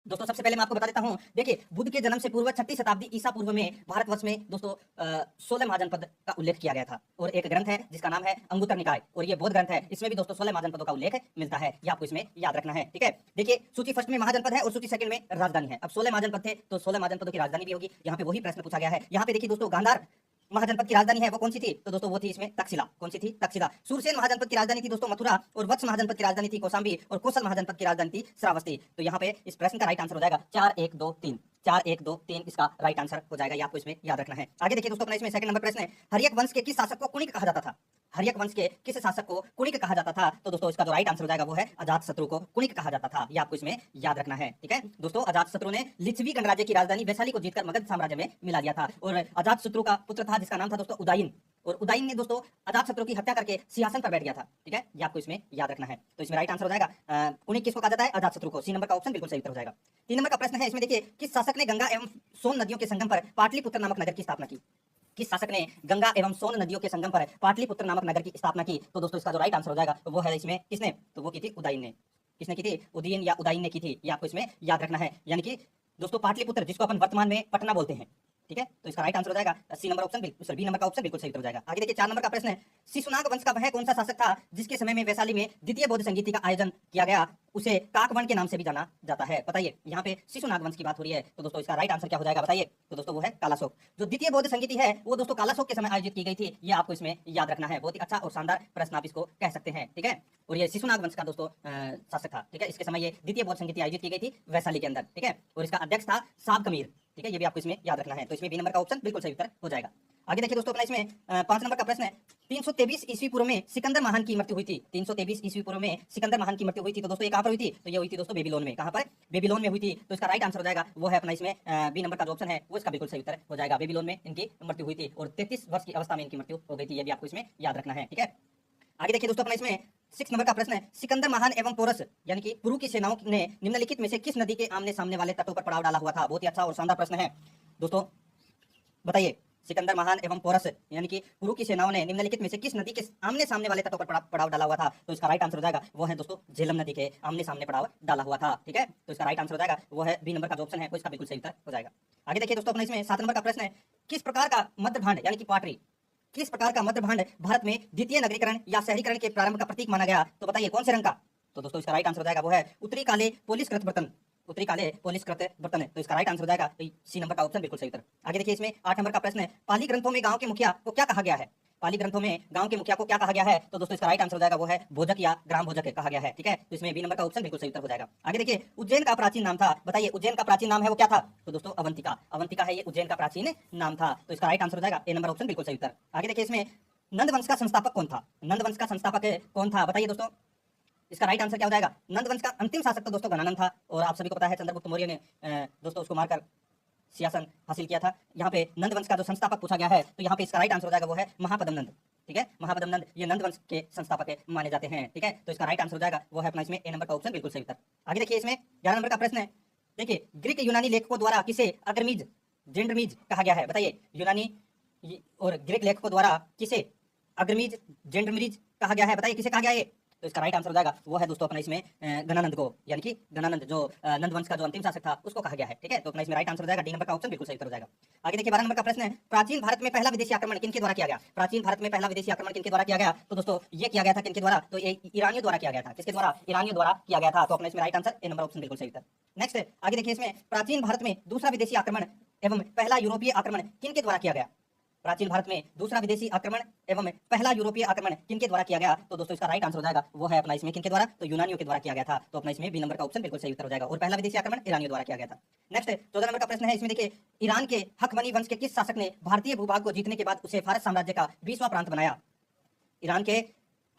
दोस्तों सबसे पहले मैं आपको बता देता हूं, देखिए बुद्ध के जन्म से पूर्व 6वीं शताब्दी ईसा पूर्व में भारतवर्ष में दोस्तों 16 महाजनपद का उल्लेख किया गया था और एक ग्रंथ है जिसका नाम है अंगुत्तर निकाय और ये बौद्ध ग्रंथ है। इसमें भी दोस्तों 16 महाजनपदों का उल्लेख मिलता है, ये आपको इसमें याद रखना है। ठीक है, देखिए सूची फर्स्ट में महाजनपद है और सूची सेकंड में राजधानी है। अब 16 महाजनपद थे तो 16 महाजनपदों की राजधानी भी होगी, यहाँ पे वही प्रश्न पूछा गया है। यहाँ पे देखिए दोस्तों गांधार महाजनपद की राजधानी है वो कौन सी थी, तो दोस्तों वो थी इसमें तक्षशिला। कौन सी थी, तक्षशिला। सूरसेन महाजनपद की राजधानी थी दोस्तों मथुरा और वत्स महाजनपद की राजधानी थी कौशाम्बी और कौशल महाजनपद की राजधानी थी श्रावस्ती। तो यहाँ पे इस प्रश्न का राइट आंसर हो जाएगा 4 1 2 3। 4 1 2 3 इसका राइट आंसर हो जाएगा, ये आपको इसमें याद रखना है। आगे देखिए दोस्तों अपना इसमें सेकंड नंबर प्रश्न है, हर्यक वंश के किस शासक को कुणिक कहा जाता था। हर्यक वंश के किस शासक को कुणिक कहा जाता था, तो दोस्तों इसका जो राइट आंसर हो जाएगा वो है अजातशत्रु को कुणिक कहा जाता था, ये आपको इसमें याद रखना है। ठीक है दोस्तों, अजातशत्रु ने लिच्छवी गणराज्य की राजधानी वैशाली को जीतकर मगध साम्राज्य में मिला दिया था और अजातशत्रु का पुत्र था जिसका नाम था दोस्तों उदयन और उदयन ने दोस्तों अजातशत्रु की हत्या करके सिंहासन पर बैठ गया था। ठीक है, ये आपको इसमें याद रखना है। तो इसमें राइट आंसर हो जाएगा कुणिक किसको कहा जाता है, अजातशत्रु को। सी नंबर का ऑप्शन बिल्कुल सही उत्तर हो जाएगा। 3 नंबर का प्रश्न है, इसमें देखिए किस शासक ने गंगा एवं सोन नदियों के संगम पर पाटलिपुत्र नामक नगर की स्थापना की। किस शासक ने गंगा एवं सोन नदियों के संगम पर पाटलिपुत्र नामक नगर की स्थापना की, तो दोस्तों इसका जो राइट आंसर हो जाएगा वो है इसमें किसने, तो वो की थी उदयन ने। किसने की थी, उदयन या उदयन ने की थी, ये आपको इसमें याद रखना है। यानी कि दोस्तों पाटलिपुत्र जिसको अपन वर्तमान में पटना बोलते हैं। ठीक है, तो इसका राइट आंसर हो जाएगा सी नंबर ऑप्शन, बिल्कुल बी नंबर का ऑप्शन बिल्कुल सही उत्तर हो जाएगा। आगे देखिए 4 नंबर का प्रश्न है, शिशुनाग वंश का वह कौन सा शासक था जिसके समय में वैशाली में द्वितीय बौद्ध संगीति का आयोजन किया गया, उसे काकवण के नाम से भी जाना जाता है। बताइए, यहाँ पे शिशुनाग वंश की बात हो रही है, तो दोस्तों इसका राइट आंसर क्या हो जाएगा बताइए, तो दोस्तों वो है कालाशोक। जो द्वितीय बौद्ध संगीति है वो दोस्तों कालाशोक के समय आयोजित की गई थी, ये आपको इसमें याद रखना है। बहुत ही अच्छा और शानदार प्रश्न आप इसको कह सकते हैं। ठीक है, और ये शिशुनाग वंश का दोस्तों शासक था। ठीक है, इसके समय ये द्वितीय बौद्ध संगीति आयोजित की गई थी वैशाली के अंदर। ठीक है, और इसका अध्यक्ष था साब कमीर। ठीक है, ये भी आपको इसमें याद रखना है। तो इसमें बी नंबर का ऑप्शन बिल्कुल सही उत्तर हो जाएगा। आगे देखिए दोस्तों अपना इसमें 5 नंबर का प्रश्न है, 323 ईस्वी पूर्व में सिकंदर महान की मृत्यु हुई थी। 323 ईस्वी पूर्व में सिकंदर महान की मृत्यु हुई थी, तो दोस्तों ये कहां पर हुई थी, तो ये हुई थी दोस्तों बेबीलोन में। कहां पर, बेबीलोन में हुई थी। तो इसका राइट आंसर हो जाएगा वो है अपना इसमें बी नंबर का जो ऑप्शन है वो इसका बिल्कुल सही उत्तर हो जाएगा। बेबीलोन में इनकी मृत्यु हुई थी और 33 वर्ष की अवस्था में इनकी मृत्यु हो गई थी, ये भी आपको इसमें याद रखना है। ठीक है, आगे देखिए दोस्तों अपना इसमें 6 नंबर का प्रश्न है, सिकंदर महान एवं पोरस यानी कि पुरु की सेनाओं ने निम्नलिखित में से किस नदी के आमने सामने वाले तटों पर पड़ाव डाला हुआ था। बहुत ही अच्छा और शानदार प्रश्न है दोस्तों, बताइए सिकंदर महान एवं पोरस यानी कि पुरु की सेनाओं ने निम्नलिखित में से किस नदी के आमने सामने वाले तटों पर पड़ाव डाला हुआ था, तो इसका राइट आंसर हो जाएगा वो है दोस्तों झेलम नदी के आमने सामने पड़ाव डाला हुआ था। ठीक है, तो इसका राइट आंसर हो जाएगा वो है बी नंबर का जो ऑप्शन है वो इसका बिल्कुल सही उत्तर हो जाएगा। आगे देखिए दोस्तों अपना इसमें 7 नंबर का प्रश्न है, किस प्रकार का मध्य भांड यानी कि पाटरी, किस प्रकार का मध्य भांड भारत में द्वितीय नगरीकरण या शहरीकरण के प्रारंभ का प्रतीक माना गया, तो बताइए कौन से रंग का, तो दोस्तों इसका राइट आंसर हो जाएगा वो है उत्तरी काले पोलिसकृत बर्तन। उत्तरी काले पोलिसकृत बर्तन है, तो इसका राइट आंसर हो जाएगा सी नंबर का ऑप्शन बिल्कुल सही उत्तर। आगे देखिए इसमें 8 नंबर का प्रश्न है, पाली ग्रंथों में गांव के मुखिया को क्या कहा गया है। पाली ग्रंथों में गांव के मुखिया को क्या कहा गया है, तो दोस्तों इसका राइट आंसर हो जाएगा वो है भोजक या ग्राम भोजक कहा गया है। ठीक है, तो इसमें बी नंबर का ऑप्शन बिल्कुल सही उत्तर हो जाएगा। आगे देखिए उज्जैन का प्राचीन नाम था, बताइए उज्जैन का प्राचीन नाम है वो क्या था, तो दोस्तों अवंतिका। अवंतिका है ये उज्जैन का प्राचीन नाम था, तो इसका राइट आंसर हो जाएगा ए नंबर ऑप्शन बिल्कुल सही उत्तर। आगे देखिए इसमें नंद वंश का संस्थापक कौन था, नंद वंश का संस्थापक कौन था, बताइए दोस्तों इसका राइट आंसर क्या हो जाएगा। नंद वंश का अंतिम शासक तो दोस्तों घनानंद था और आप सभी को पता है चंद्रगुप्त मौर्य ने दोस्तों उसको मारकर सिंहासन हासिल किया था। यहाँ पे नंद वंश का जो संस्थापक पूछा गया है, तो यहाँ पे इसका राइट आंसर हो जाएगा वो है महापद्म नंद। ठीक है, महापद्म नंद ये नंद वंश के संस्थापक माने जाते हैं। ठीक है, तो इसका राइट आंसर हो जाएगा वो है अपना इसमें ए नंबर का ऑप्शन बिल्कुल सही उत्तर। आगे देखिए इसमें 11 नंबर का प्रश्न है, देखिए ग्रीक यूनानी लेखकों द्वारा किसे अग्रमीज जेंडरमीज कहा गया है, बताइए यूनानी और ग्रीक लेखकों द्वारा किसे अग्रमीज जेंडरमीज कहा गया है, बताइए किसे कहा गया है, तो इसका राइट आंसर हो जाएगा वो है दोस्तों अपना इसमें गणानंद को, यानी कि गणानंद जो नंद वंश का जो अंतिम शासक था उसको कहा गया है। ठीक है, तो अपना इसमें राइट आंसर हो जाएगा डी नंबर का ऑप्शन बिल्कुल सही उत्तर हो जाएगा। आगे देखिए 12 नंबर का प्रश्न है, प्राचीन भारत में पहला विदेशी आक्रमण किनके द्वारा किया गया। प्राचीन भारत में पहला विदेशी आक्रमण किनके द्वारा किया गया, तो दोस्तों ये किया गया था किनके द्वारा, तो ये ईरानियों द्वारा किया गया था। किसके द्वारा, ईरानियों द्वारा किया गया था, तो अपना इसमें right answer A number option बिल्कुल सही उत्तर। नेक्स्ट आगे देखिए इसमें प्राचीन भारत में दूसरा विदेशी आक्रमण एवं पहला यूरोपीय आक्रमण किनके द्वारा किया गया। प्राचीन भारत में दूसरा विदेशी आक्रमण एवं पहला यूरोपीय आक्रमण किनके द्वारा किया गया, तो दोस्तों इसका राइट आंसर हो जाएगा वो है अपना इसमें किनके द्वारा, तो यूनानियों के द्वारा किया गया था। तो अपना इसमें बी नंबर का ऑप्शन बिल्कुल सही उत्तर हो जाएगा और पहला विदेशी आक्रमण ईरानियों द्वारा किया गया था। नेक्स्ट 14 नंबर का प्रश्न है, इसमें देखिए ईरान के हकमनी वंश के किस शासक ने भारतीय भूभाग को जीतने के बाद उसे फारस साम्राज्य का 20वां प्रांत बनाया। ईरान के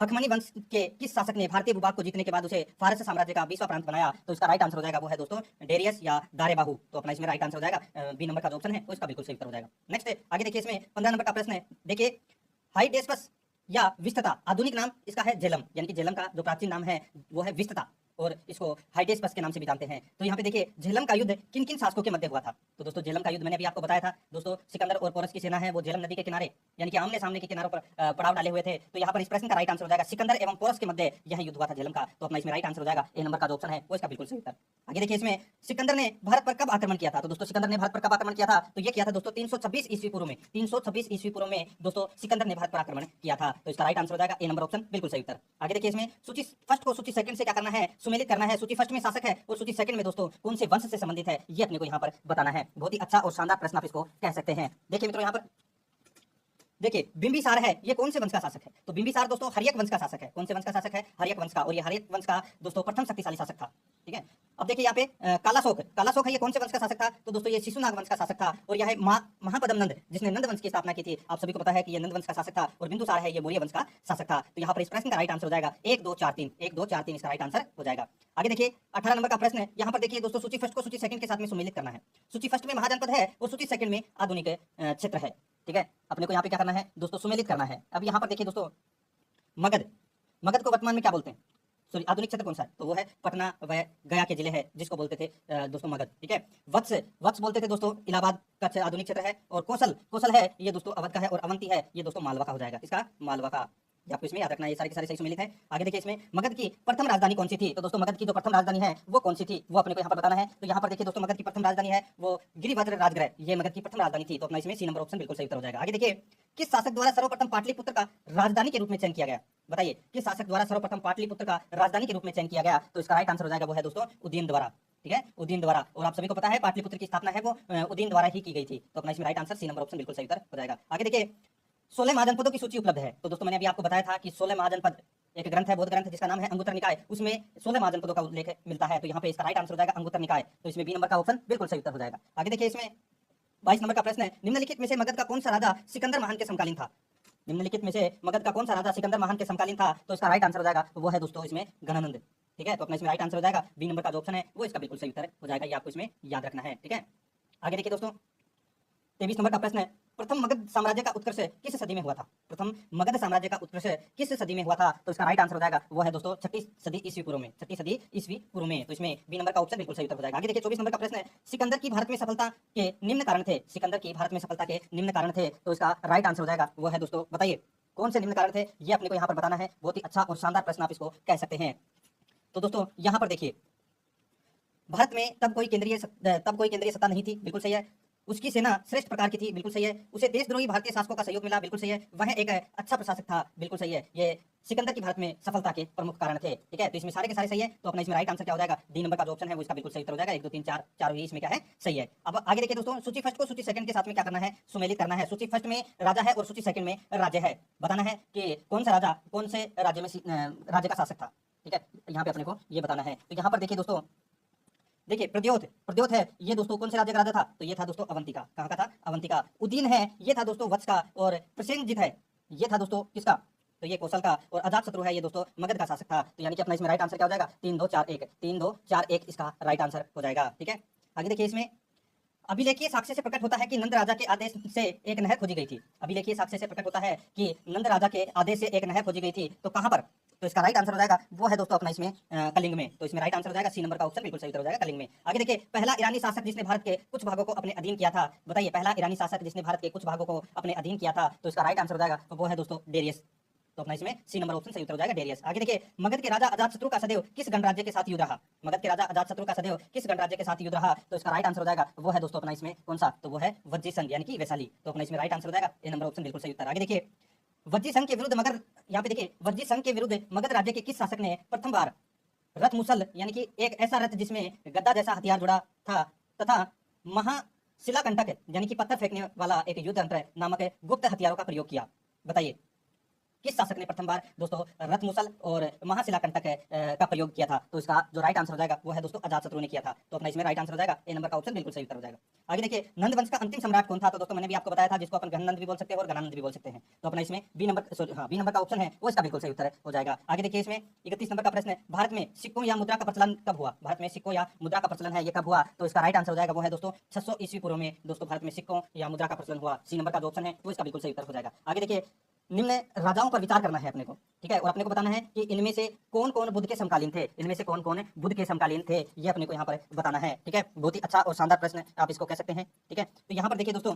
हकमनी वंश के किस शासक ने भारतीय भूभाग को जीतने के बाद उसे फारस साम्राज्य का 20वां प्रांत बनाया, तो इसका राइट आंसर हो जाएगा वो है दोस्तों डेरियस या दारेबाहु। तो अपना इसमें राइट आंसर हो जाएगा बी नंबर का जो ऑप्शन है वो इसका बिल्कुल सही उत्तर हो जाएगा। नेक्स्ट आगे देखिए इसमें 15 नंबर का प्रश्न है, देखिए हाइडेस्पस या विस्तता आधुनिक नाम इसका है झेलम, यानी कि झेलम का जो प्राचीन नाम है वो है विस्तता। और इसको हाइडेस्पस के नाम से भी जानते हैं। तो यहाँ पे देखिए झेलम का युद्ध किन किन शासकों के मध्य हुआ था। तो दोस्तों झेलम का युद्ध मैंने अभी आपको बताया था दोस्तों, सिकंदर और पोरस की सेना है वो झेलम नदी के किनारे यानी कि आमने सामने के किनारों पर पड़ाव डाले हुए थे। तो यहाँ पर इस प्रश्न का राइट आंसर हो जाएगा सिकंदर एवं पोरस के मध्य यह युद्ध हुआ था झेलम का। तो अपना इसमें राइट आंसर हो जाएगा ए नंबर का जो ऑप्शन है वो इसका बिल्कुल सही उत्तर। आगे देखिए इसमें सिकंदर ने भारत पर कब आक्रमण किया था। तो दोस्तों सिकंदर ने भारत पर कब आक्रमण किया था, तो ये किया था दोस्तों 326 ईस्वी पूर्व में। 326 ईस्वी पूर्व में दोस्तों सिकंदर ने भारत पर आक्रमण किया था। तो इसका राइट आंसर हो जाएगा ए नंबर ऑप्शन बिल्कुल सही उत्तर। आगे देखिए इसमें सूची फर्स्ट को सूची सेकंड से क्या करना है, सुमेलित करना है। सूची फर्स्ट में शासक है और सूची सेकंड में दोस्तों कौन से वंश से संबंधित है ये अपने को यहाँ पर बताना है। बहुत ही अच्छा और शानदार प्रश्न आप इसको कह सकते हैं। देखिए मित्रों यहाँ पर देखिए बिंबिसार है ये कौन से वंश का शासक है, तो बिंबिसार दोस्तों हर्यक वंश का शासक है। कौन से वंश का शासक है, हर्यक वंश का। और ये हर्यक वंश का दोस्तों प्रथम शक्तिशाली शासक था। ठीक है, अब देखिए यहाँ पे कालाशोक, कालाशोक है ये कौन से वंश का शासक था, तो दोस्तों ये शिशुनाग वंश का शासक था। और यह है महापद्म नंद जिसने नंद वंश की स्थापना की थी। आप सभी को पता है कि ये नंद वंश का शासक था। और बिंदुसार है ये मौर्य वंश का शासक था। तो यहाँ पर इस प्रश्न का राइट आंसर हो जाएगा 1 2 4 3, 1 2 4 3 इसका राइट आंसर हो जाएगा। आगे देखिए 18 नंबर का प्रश्न है। यहाँ पर देखिए दोस्तों सूची फर्स्ट को सूची सेकंड के साथ में सम्मिलित करना है। सूची फर्स्ट में महाजनपद है और सूची सेकंड में आधुनिक क्षेत्र है। ठीक है, अपने को यहाँ पे क्या करना है दोस्तों, सुमेलित करना है। अब यहाँ पर देखिए दोस्तों मगध, मगध को वर्तमान में क्या बोलते हैं, सॉरी आधुनिक क्षेत्र कौन सा है, तो वो है पटना व गया के जिले है जिसको बोलते थे दोस्तों मगध। ठीक है, वत्स, वत्स बोलते थे दोस्तों इलाहाबाद का आधुनिक क्षेत्र है। और कौशल, कौशल है ये दोस्तों अवध का है। और अवंती है ये दोस्तों मालवा का हो जाएगा, इसका मालवा का। ये आपको इसमें याद रखना है, ये सारे के सारे सही सुमेलित है। आगे देखिए इसमें मगध की प्रथम राजधानी कौन सी थी, तो दोस्तों मगध की जो प्रथम राजधानी है वो कौन सी थी वो अपने को यहाँ पर बताना है। तो यहाँ पर देखिए दोस्तों मगध की प्रथम राजधानी है वो गिरिभद्र राजगृह, ये मगध की प्रथम राजधानी थी। तो अपना इसमें सी नंबर ऑप्शन बिल्कुल सही उत्तर हो जाएगा। आगे देखिए किस शासक द्वारा सर्वप्रथम पाटलिपुत्र का राजधानी के रूप में चयन किया गया, बताइए किस शासक द्वारा सर्वप्रथम पाटलिपुत्र का राजधानी के रूप में चयन किया गया, तो इसका राइट आंसर हो जाएगा वो है दोस्तों उदयन द्वारा। ठीक है, उदयन द्वारा। और आप सभी को पता है पाटलिपुत्र की स्थापना है वो उदयन द्वारा ही की गई थी। तो अपना इसमें right answer C number option बिल्कुल सही उत्तर हो जाएगा। आगे देखिए 16 महाजनपदों की सूची उपलब्ध है। तो दोस्तों मैंने अभी आपको बताया था कि 16 महाजनपद एक ग्रंथ है, बौद्ध ग्रंथ जिसका नाम है अंगुत्तर निकाय, उसमें 16 महाजनपदों का उल्लेख मिलता है। तो यहाँ पे इसका राइट आंसर हो जाएगा अंगुत्तर निकाय। तो इसमें बी नंबर का ऑप्शन बिल्कुल सही उत्तर हो जाएगा। आगे देखिए इसमें 22 नंबर का प्रश्न है, निम्नलिखित में से मगध का कौन सा राजा सिकंदर महान के समकालीन था। निम्नलिखित में से मगध का कौन सा राजा सिकंदर महान के समकालीन था, तो इसका राइट आंसर हो जाएगा वो है दोस्तों इसमें गणानंद। ठीक है, तो अपना इसमें राइट आंसर हो जाएगा बी नंबर का जो ऑप्शन है वो इसका बिल्कुल सही उत्तर हो जाएगा। ये आपको इसमें याद रखना है। ठीक है, आगे देखिए दोस्तों 23 नंबर का प्रश्न है, प्रथम मगध साम्राज्य का उत्कर्ष किस सदी में हुआ था। प्रथम मगध साम्राज्य का उत्कर्ष किस सदी में हुआ था, तो इसका राइट आंसर हो जाएगा वो है दोस्तों 6वीं सदी ईस्वी पूर्व में, 6वीं सदी ईस्वी पूर्व में। तो इसमें बी नंबर का ऑप्शन बिल्कुल सही उत्तर हो जाएगा। आगे देखिए 24 नंबर का प्रश्न है, सिकंदर की भारत में सफलता के निम्न कारण थे। सिकंदर की भारत में सफलता के निम्न कारण थे, तो इसका राइट आंसर हो जाएगा वो है दोस्तों, बताइए कौन से निम्न कारण थे, ये अपने को यहाँ पर बताना है। बहुत ही अच्छा और शानदार प्रश्न आप इसको कह सकते हैं। तो दोस्तों यहाँ पर देखिए भारत में तब कोई केंद्रीय सत्ता नहीं थी, बिल्कुल सही है। उसकी सेना श्रेष्ठ प्रकार की थी, बिल्कुल सही है। उसे देशद्रोही भारतीय शासकों का सहयोग मिला, बिल्कुल सही है। वह एक अच्छा प्रशासक था, बिल्कुल सही है। ये सिकंदर की भारत में सफलता के प्रमुख कारण थे। ठीक है, तो इसमें सारे के सारे सही है। तो अपना इसमें राइट आंसर क्या हो जाएगा, डी नंबर का जो ऑप्शन है वो इसका बिल्कुल सही उत्तर हो जाएगा। 1 2 3 4 चारों ही इसमें क्या है सही है। अब आगे देखिए दोस्तों सूची फर्स्ट को सूची सेकंड के साथ में क्या करना है, सुमेलित करना है। सूची फर्स्ट में राजा है और सूची सेकंड में राज्य है। बताना है कि कौन सा राजा कौन से राज्य में राज्य का शासक था। ठीक है, यहाँ पे अपने को ये बताना है। तो यहाँ पर देखिए दोस्तों देखिए प्रद्योत, प्रद्योत है ये दोस्तों कौन से राज्य का राजा था, तो ये था दोस्तों अवंतिका। कहाँ का था, अवंतिका। उदयन है ये था दोस्तों वत्स का। और प्रसेनजित है ये था दोस्तों किसका, तो ये कौशल का। और अजातशत्रु है ये दोस्तों मगध का शासक था। तो यानी कि अपना इसमें राइट आंसर क्या हो जाएगा, 3 2 4 1, 3 2 4 1 इसका राइट आंसर हो जाएगा। ठीक है, आगे देखिए इसमें अभिलेखीय साक्ष्य से प्रकट होता है कि नंद राजा के आदेश से एक नहर खोजी गई थी। अभिलेखीय साक्ष्य से प्रकट होता है कि नंद राजा के आदेश से एक नहर खोजी गई थी, तो कहां पर, तो इसका राइट आंसर हो जाएगा वो है दोस्तों अपना इसमें कलिंग में। तो इसमें राइट आंसर हो जाएगा सी नंबर का ऑप्शन बिल्कुल सही उत्तर हो जाएगा, कलिंग में। आगे देखिए पहला ईरानी शासक जिसने भारत के कुछ भागों को अपने अधीन किया था, बताइए पहला ईरानी शासक जिसने भारत के कुछ भागों को अपने अधीन किया था, तो इसका राइट आंसर हो जाएगा वो है दोस्तों डेरियस। तो अपना इसमें सी नंबर ऑप्शन सही उत्तर हो जाएगा, डेरियस। आगे देखिए मगध के राजा अजातशत्रु का सदैव किस गणराज्य के साथ युद्ध रहा। मगध के राजा अजातशत्रु का सदैव किस गणराज्य के साथ युद्ध रहा, तो इसका राइट आंसर हो जाएगा वो है दोस्तों अपना इसमें कौन सा, तो वो है वज्जी संघ यानी कि वैशाली। तो अपना इसमें राइट आंसर हो जाएगा ए नंबर ऑप्शन बिल्कुल सही उत्तर। आगे देखिए वज्जी संघ के विरुद्ध मगध, यहाँ पे देखिए वज्जी संघ के विरुद्ध मगध राज्य के किस शासक ने प्रथम बार रथ मुसल यानी कि एक ऐसा रथ जिसमें गद्दा जैसा हथियार जुड़ा था तथा महाशिलाकंटक यानी कि पत्थर फेंकने वाला एक युद्ध यंत्र नामक गुप्त हथियारों का प्रयोग किया, बताइए किस शासक ने प्रथम बार दोस्तों रथ मुसल और महाशिलाकंटक का प्रयोग किया था, तो इसका जो राइट आंसर हो जाएगा वो है दोस्तों अजातशत्रु ने किया था। तो अपना इसमें राइट आंसर हो जाएगा ए नंबर का ऑप्शन बिल्कुल सही उत्तर हो जाएगा। आगे देखिए नंद वंश का अंतिम सम्राट कौन था, तो दोस्तों मैंने भी आपको बताया था जिसको अपन घननंद भी बोल सकते हैं और गणानंद भी बोल सकते हैं। तो अपना इसमें बी नंबर का ऑप्शन है वो इसका बिल्कुल सही उत्तर हो जाएगा। आगे देखिए इसमें 31 नंबर का प्रश्न है, भारत में सिक्कों या मुद्रा का प्रचलन कब हुआ। भारत में सिक्कों या मुद्रा का प्रचलन है ये कब हुआ, तो इसका राइट आंसर हो जाएगा वो है दोस्तों 600 ईस्वी पूर्व में दोस्तों भारत में सिक्कों या मुद्रा का प्रचलन हुआ। सी नंबर का जो ऑप्शन है वो इसका बिल्कुल सही उत्तर हो जाएगा। आगे देखिए निम्न राजाओं पर विचार करना है अपने को, ठीक है, और अपने को बताना है कि इनमें से कौन कौन बुद्ध के समकालीन थे, इनमें से कौन कौन बुद्ध के समकालीन थे, ये अपने को यहाँ पर बताना है, ठीक है। बहुत ही अच्छा और शानदार प्रश्न आप इसको कह सकते हैं, ठीक है। तो यहाँ पर देखिए दोस्तों,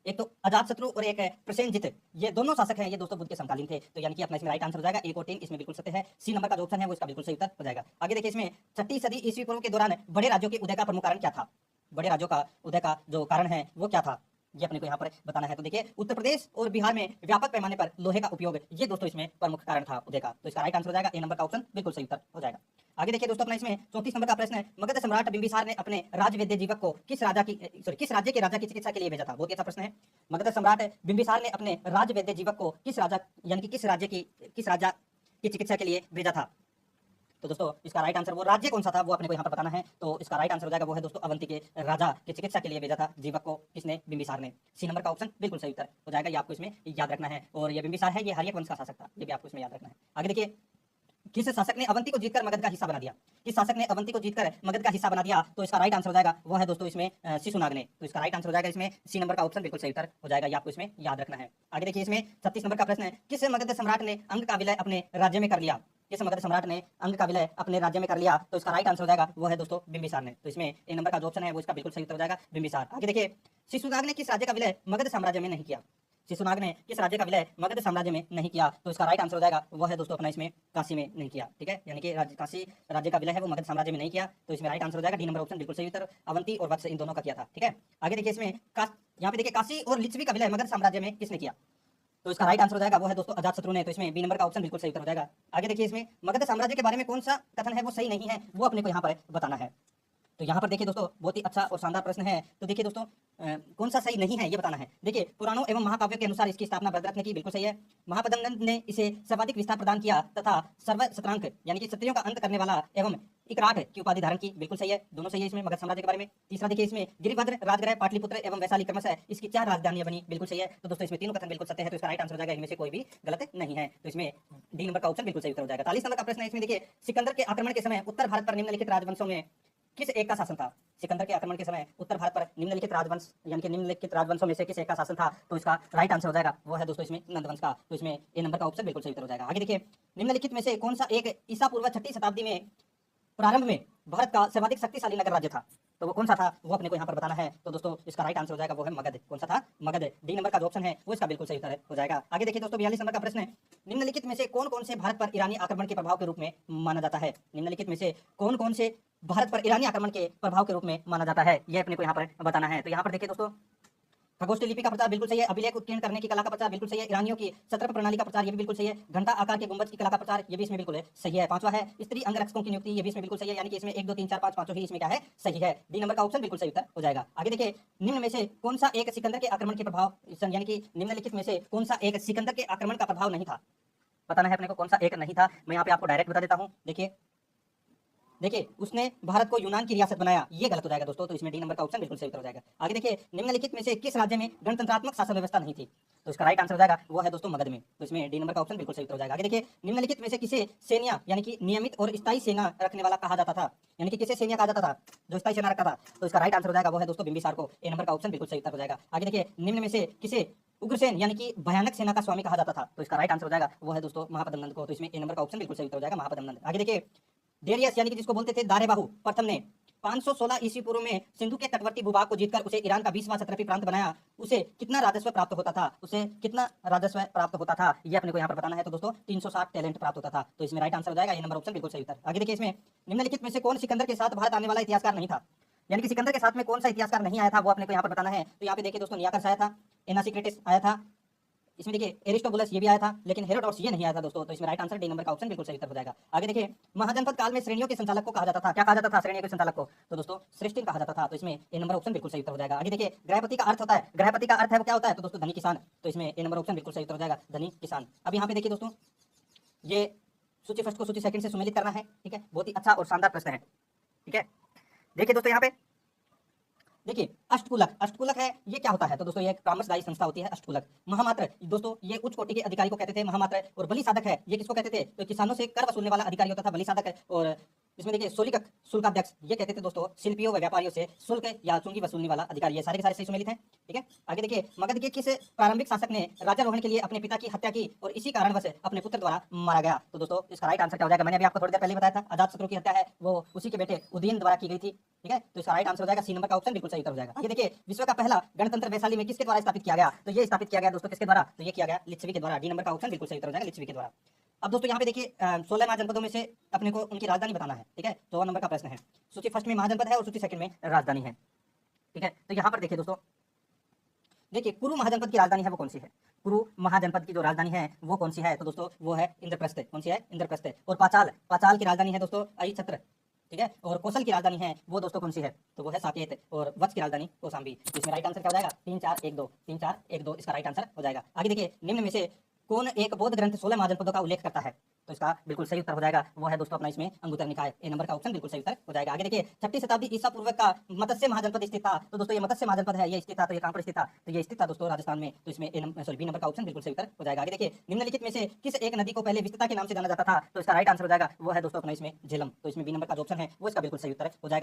एक तो अजातशत्रु और एक है प्रसेनजित, ये दोनों शासक हैं, ये दोस्तों बुद्ध के समकालीन थे। तो यानी कि अपना इसमें राइट आंसर हो जाएगा 1 और 3, इसमें बिल्कुल सत्य है। सी नंबर का जो ऑप्शन है वो इसका बिल्कुल सही उत्तर हो जाएगा। आगे देखिए, इसमें 6ठी सदी ईस्वी पूर्व के दौरान बड़े राज्यों के उदय का प्रमुख कारण क्या था? बड़े राज्यों का उदय का जो कारण है वो क्या था, ये अपने को यहाँ पर बताना है। तो देखिए, उत्तर प्रदेश और बिहार में व्यापक पैमाने पर लोहे का उपयोग, ये दोस्तों इसमें प्रमुख कारण था उदय का। तो इसका राइट आंसर हो जाएगा ए नंबर का ऑप्शन बिल्कुल सही उत्तर हो जाएगा। आगे देखिए दोस्तों, अपना इसमें 34 नंबर का प्रश्न है, मगध सम्राट बिंबिसार ने अपने राजवैद्य जीवक को किस राज्य के राजा की चिकित्सा के लिए भेजा था? बहुत ही अच्छा प्रश्न है। मगध सम्राट बिंबिसार ने अपने राजवैद्य जीवक को किस राजा यानी कि किस राजा की चिकित्सा के लिए भेजा था? तो दोस्तों इसका राइट आंसर, वो राज्य कौन सा था वो अपने को यहाँ पर बताना है। तो इसका राइट आंसर हो जाएगा वो है दोस्तों अवंती के राजा की चिकित्सा के लिए भेजा था जीवक को, किसने? बिंबिसार ने। सी नंबर का ऑप्शन बिल्कुल सही उत्तर हो जाएगा, ये आपको इसमें याद रखना है। और ये बिंबिसार है, ये हर्यक वंश का शासक था, ये भी आपको इसमें याद रखना है। आगे देखिए, किस शासक ने अवंती को जीतकर मगध का हिस्सा बना दिया? किस शासक ने अवंती को जीतकर मगध का हिस्सा बना दिया? तो इसका राइट आंसर हो जाएगा वो है दोस्तों इसमें शिशुनाग ने। तो इसका राइट आंसर हो जाएगा इसमें सी नंबर का ऑप्शन बिल्कुल सही उत्तर हो जाएगा, ये आपको इसमें याद रखना है। आगे देखिए, इसमें 36 नंबर का प्रश्न है, किस मगध सम्राट ने अंग का विलय अपने राज्य में कर लिया? किस मगध सम्राट ने अंग का विलय अपने राज्य में कर लिया? तो इसका राइट आंसर हो जाएगा वो है दोस्तों बिंबिसार ने। तो इसमें ए नंबर का जो ऑप्शन है वो इसका बिल्कुल सही उत्तर हो जाएगा, बिंबिसार। आगे देखिए, शिशुनाग ने किस राज्य का विलय मगध साम्राज्य में नहीं किया? शिशुनाग ने किस राज्य का विलय मगध साम्राज्य में नहीं किया? तो इसका राइट आंसर हो जाएगा वो है दोस्तों अपना इसमें काशी में नहीं किया, ठीक है। यानी कि काशी राज्य का विलय है वो मगध साम्राज्य में नहीं किया। तो इसमें राइट आंसर हो जाएगा डी नंबर ऑप्शन बिल्कुल सही उत्तर, अवंती और वत्स इन दोनों का किया था, ठीक है। आगे देखिए, इसमें यहाँ पे देखिए, काशी और लिच्छवी का विलय मगध साम्राज्य में किसने किया? तो इसका राइट आंसर हो जाएगा वो है दोस्तों अजातशत्रु ने। तो इसमें बी नंबर का ऑप्शन बिल्कुल सही उत्तर हो जाएगा। आगे देखिए, इसमें मगध साम्राज्य के बारे में कौन सा कथन है वो सही नहीं है, वो अपने को यहाँ पर बताना है। तो यहाँ पर देखिए दोस्तों, बहुत ही अच्छा और शानदार प्रश्न है। तो देखिए दोस्तों, कौन सा सही नहीं है ये बताना है। देखिए, पुराणों एवं महाकाव्यों के अनुसार इसकी स्थापना भरतरथ ने की, बिल्कुल सही है। महापद्मनंद ने इसे सर्वाधिक विस्तार प्रदान किया तथा सर्वशतांक यानी कि क्षत्रियों का अंत करने वाला एवं इकराट की उपाधि धारण की, बिल्कुल सही है। दोनों सही है इसमें मगध साम्राज्य के बारे में। तीसरा देखिए, इसमें गिरिभद्र, राजगृह, पाटलिपुत्र एवं वैशाली क्रमशः इसकी 4 राजधानियां बनी, बिल्कुल सही है। तो दोस्तों इसमें तीनों कथन बिल्कुल सत्य है। तो इसका राइट आंसर हो जाएगा, इनमें से कोई भी गलत नहीं है। तो इसमें डी नंबर का ऑप्शन बिल्कुल सही उत्तर हो जाएगा। 40 नंबर का प्रश्न है, इसमें देखिए, सिकंदर के आक्रमण के समय उत्तर भारत पर निम्नलिखित राजवंशों में किस एक का शासन था? सिकंदर के आक्रमण के समय उत्तर भारत पर निम्नलिखित राजवंश यानी कि निम्नलिखित राजवंशों में से किस एक का शासन था? तो इसका राइट आंसर हो जाएगा वो है दोस्तों इसमें नंदवंश का। तो इसमें ए नंबर का ऑप्शन बिल्कुल सही उत्तर हो जाएगा। आगे देखिए, निम्नलिखित में से कौन सा एक ईसा पूर्व 6ठी शताब्दी में प्रारंभ में भारत का सर्वाधिक शक्तिशाली नगर राज्य था? तो वो कौन सा था वो अपने को यहाँ पर बताना है। तो दोस्तों इसका राइट आंसर हो जाएगा वो है मगध। कौन सा था? मगध। डी नंबर का जो ऑप्शन है वो इसका बिल्कुल सही उत्तर हो जाएगा। आगे देखिए दोस्तों, 42 नंबर का प्रश्न है, निम्नलिखित में से कौन कौन से भारत पर ईरानी आक्रमण के प्रभाव के रूप में माना जाता है? निम्नलिखित में से कौन कौन से भारत पर ईरानी आक्रमण के प्रभाव के रूप में माना जाता है, ये अपने को यहाँ पर बताना है। तो यहाँ पर देखिए दोस्तों, खगोष्ठी लिपि का प्रचार बिल्कुल सही है। अभिलेख उत्कीर्ण करने की कला का प्रचार बिल्कुल सही है। ईरानियों की सतर्क प्रणाली का प्रचार ये भी बिल्कुल सही है। घंटा आकार के गुंबद की कला का प्रचार ये भी इसमें बिल्कुल सही है। 5वां है स्त्री अंगरक्षकों की नियुक्ति, ये भी इसमें बिल्कुल सही है। यानी कि इसमें 1 2 3 4 5 पांचों ही इसमें क्या है? सही है। डी नंबर का ऑप्शन बिल्कुल सही उत्तर हो जाएगा। आगे देखिए, निम्न में से कौन सा एक सिकंदर के आक्रमण के प्रभाव यानी कि निम्नलिखित में से कौन सा एक सिकंदर के आक्रमण का प्रभाव नहीं था? बताना है अपने को कौन सा एक नहीं था। मैं यहाँ पे आपको डायरेक्ट बता देता हूँ। देखिए, उसने भारत को यूनान की रियासत बनाया, ये गलत हो जाएगा दोस्तों। तो इसमें डी नंबर का ऑप्शन बिल्कुल सही उत्तर हो जाएगा। आगे देखिए, निम्नलिखित में से किस राज्य में गणतंत्रात्मक शासन व्यवस्था नहीं थी? तो इसका राइट आंसर हो जाएगा वो है दोस्तों मगध में। तो इसमें डी नंबर का ऑप्शन बिल्कुल सही उत्तर हो जाएगा। आगे देखिए, निम्नलिखित में से किसे सैन्य यानी कि नियमित और स्थायी सेना रखने वाला कहा जाता था? यानी कि किसे सैन्य कहा जाता था जो स्थायी सेना रखता था? तो इसका राइट आंसर हो जाएगा वो है दोस्तों बिंबिसार को। ए नंबर का ऑप्शन बिल्कुल सही उत्तर हो जाएगा। आगे देखिए, निम्न में से किसे उग्रसेन यानी कि भयानक सेना का स्वामी कहा जाता था? तो इसका राइट आंसर हो जाएगा वो है दोस्तों महापद्मनंद को। तो इसमें ए नंबर का ऑप्शन बिल्कुल सही उत्तर हो जाएगा, महापद्मनंद। आगे देखिए, डेरियस यानी कि जिसको बोलते थे दारेबाहु प्रथम ने 516 ईस्वी पूर्व में सिंधु के तटवर्ती भूभाग को जीतकर उसे ईरान का 20वां सत्रपी प्रांत बनाया। उसे कितना राजस्व प्राप्त होता था? उसे कितना राजस्व प्राप्त होता था ये अपने को यहाँ पर बताना है। तो दोस्तों 360 टैलेंट प्राप्त होता था। तो इसमें राइट आंसर हो जाएगा ये नंबर ऑप्शन बिल्कुल सही उत्तर। आगे देखिए, इसमें निम्नलिखित में से कौन सिकंदर के साथ भारत आने वाला इतिहासकार नहीं था? यानी कि सिकंदर के साथ में कौन सा इतिहासकार नहीं आया था वो अपने को यहाँ पर बताना है। तो यहाँ पे देखिए दोस्तों, नियाकर्स आया था, एनासिक्रेटिस आया था, इसमें देखिए एरिस्टोबुलस ये भी आया था, लेकिन हेरोडोटस ये नहीं आया था दोस्तों। तो इसमें राइट आंसर डी नंबर का ऑप्शन बिल्कुल सही उत्तर हो जाएगा। आगे देखिए, महाजनपद काल में श्रेणियों के संचालक को कहा जाता था, क्या कहा जाता था श्रेणियों के संचालक को? तो दोस्तों श्रेष्ठिन कहा जाता था। तो इसमें ए नंबर ऑप्शन बिल्कुल सही उत्तर हो जाएगा। आगे देखिए, गृहपति का अर्थ होता है, गृहपति का अर्थ है वो क्या होता है? तो दोस्तों धनी किसान। तो इसमें ए नंबर ऑप्शन बिल्कुल सही उत्तर हो जाएगा, धनी किसान। अब यहाँ पे देखिए दोस्तों, ये सूची फर्स्ट को सूची सेकंड से सुमेलित करना है, ठीक है। बहुत ही अच्छा और शानदार प्रश्न है, ठीक है। देखिए दोस्तों, यहाँ पे देखिए, अष्टकुलक है, ये क्या होता है? तो दोस्तों ये कामर्सदायी संस्था होती है अष्टकुलक। महामात्र दोस्तों ये उच्च कोटि के अधिकारी को कहते थे महामात्र। और बलि साधक है, ये किसको कहते थे? तो किसानों से कर वसूलने वाला अधिकारी होता था बलि साधक है। और इसमें देखिए सोलिक शुल्काध्यक्ष, ये कहते थे दोस्तों शिल्पियों व व्यापारियों से शुल्क या चूंकि वसूलने वाला अधिकारी, ये सारे के सारे सही सुमेलित हैं। ठीक है, आगे देखिए मगध के किस प्रारंभिक शासक ने राज्यारोहण के लिए अपने पिता की हत्या की और इसी कारणवश अपने पुत्र द्वारा मारा गया? तो दोस्तों इसका राइट आंसर क्या हो जाएगा? मैंने अभी आपको थोड़ी देर पहले बताया था, अजातशत्रु की हत्या है वो उसी के बेटे उदयन द्वारा की गई थी। ठीक है, तो इसका राइट आंसर हो जाएगा सी नंबर का ऑप्शन बिल्कुल सही उत्तर हो जाएगा। ये देखिए विश्व का पहला गणतंत्र वैशाली में किसके द्वारा स्थापित किया गया? तो ये स्थापित किया गया दोस्तों किसके द्वारा? तो ये किया गया लिच्छवी के द्वारा। डी नंबर का ऑप्शन बिल्कुल सही उत्तर हो जाएगा, लिच्छवी के द्वारा। अब दोस्तों यहाँ पे देखिए 16 महाजनपदों में से अपने को उनकी राजधानी बताना है। ठीक है, 14 नंबर का प्रश्न है। सूची फर्स्ट में महाजनपद है और सूची सेकंड में राजधानी है। ठीक है, तो यहाँ पर देखिए दोस्तों, देखिए कुरु महाजनपद की राजधानी है वो कौन सी है? कुरु महाजनपद की जो राजधानी है वो कौन सी है? तो दोस्तों वो है इंद्रप्रस्थ। कौन सी है? इंद्रप्रस्थ। और पाचाल की राजधानी है दोस्तों अहिछत्र। ठीक है, और कौशल की राजधानी है वो दोस्तों कौन सी है? तो वो है साकेत। और वत्स की राजधानी कौशाम्बी। इसमें राइट आंसर क्या हो जाएगा? 3 4 1 2, 3 4 1 2 इसका राइट आंसर हो जाएगा। आगे देखिए निम्न में से कौन एक बौद्ध ग्रंथ 16 महाजनपदों का उल्लेख करता है? तो इसका बिल्कुल सही उत्तर हो जाएगा वो है दोस्तों अपना इसमें अंगुत्तर निकाय। ए नंबर का ऑप्शन बिल्कुल सही उत्तर हो जाएगा। आगे देखिए 6ठी शताब्दी ईसा पूर्व का मत्स्य महाजनपद स्थित था। तो दोस्तों ये मत्स्य महाजनपद है, ये स्थित था। तो ये कहां पर स्थित था? तो ये स्थित था दोस्तों राजस्थान में। तो इसमें बी नंबर का ऑप्शन बिल्कुल सही उत्तर हो जाएगा। आगे देखिए निम्नलिखित में से किस एक नदी को पहले विस्तृता के नाम से जाना जाता था? तो इसका राइट आंसर हो जाएगा वो है दोस्तों अपना इसमें झेलम। तो इसमें बी नंबर का जो ऑप्शन है वो इसका बिल्कुल सही उत्तर हो जाएगा।